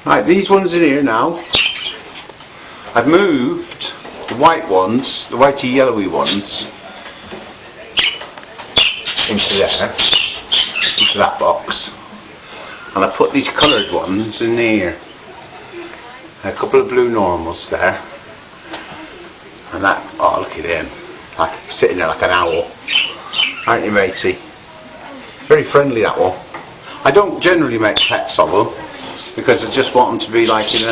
Right, these ones in here now. I've moved the white ones, the whitey yellowy ones, into there, into that box, and I put these coloured ones in here. A couple of blue normals there, and that, oh look at him, like sitting there like an owl, aren't you matey? Very friendly, that one. I don't generally make pets of them, because I just want them to be like in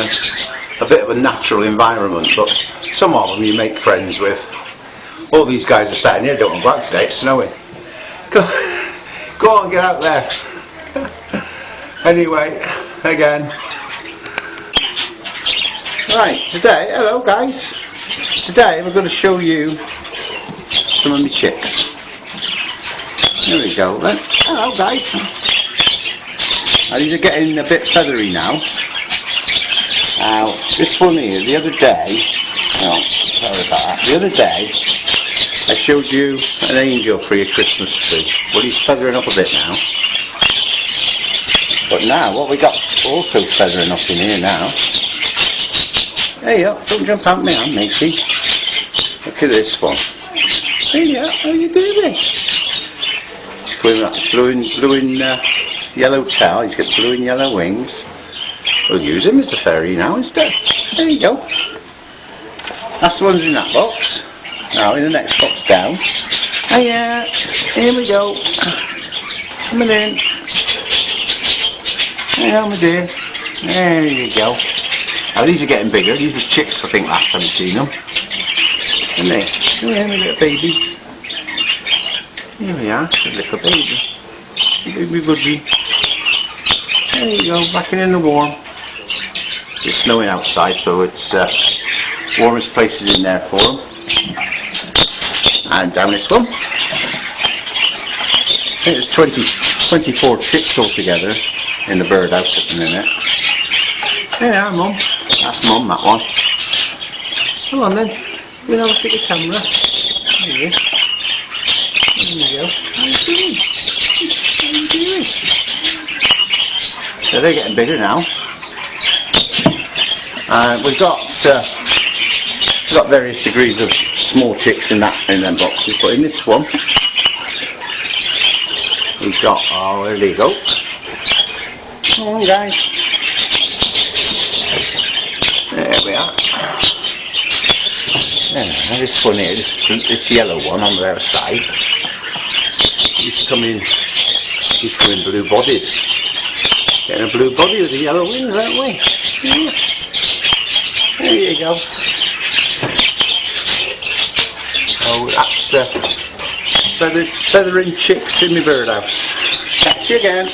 a bit of a natural environment, but some of them you make friends with. All these guys are sat in here, don't want to go out today, it's snowing. Go on, get out there. Anyway, again. Right, today, hello guys. Today we're going to show you some of my chicks. There we go then. Hello guys. These are getting a bit feathery now. Now, this one here, the other day, oh, sorry about that. The other day, I showed you an angel for your Christmas tree. Well, he's feathering up a bit now. But now, what we got also feathering up in here now. Hey up, don't jump out my hand, matey. Look at this one. Hey up, how you doing? Blue and yellow tail, he's got blue and yellow wings. We'll use him as a fairy now instead. There you go. That's the ones in that box. Now in the next box down. Hiya, here we go. Coming in. Hiya, my dear. There you go. Now these are getting bigger. These are chicks, I think, last time I've seen them. And they, come here, my little baby. Here we are, a little baby. Baby Budgie. There you go, back in the warm. It's snowing outside, so it's warmest places in there for them. And down this one. I think there's 24 chicks altogether in the birdhouse at the minute. There you are, Mum. That's Mum, that one. Come on then. You know, look at the camera. There you go. There you go. How you doing? How you doing? So they're getting bigger now. We've got various degrees of small chicks in them boxes, but in this one we've got, oh there you go. Come on guys. There we are. Yeah, this one here, this yellow one on the other side, he's coming blue bodied. Getting a blue body with a yellow wings, aren't we? Yeah. There you go. Oh, that's the feathering chicks in my birdhouse. Catch you again.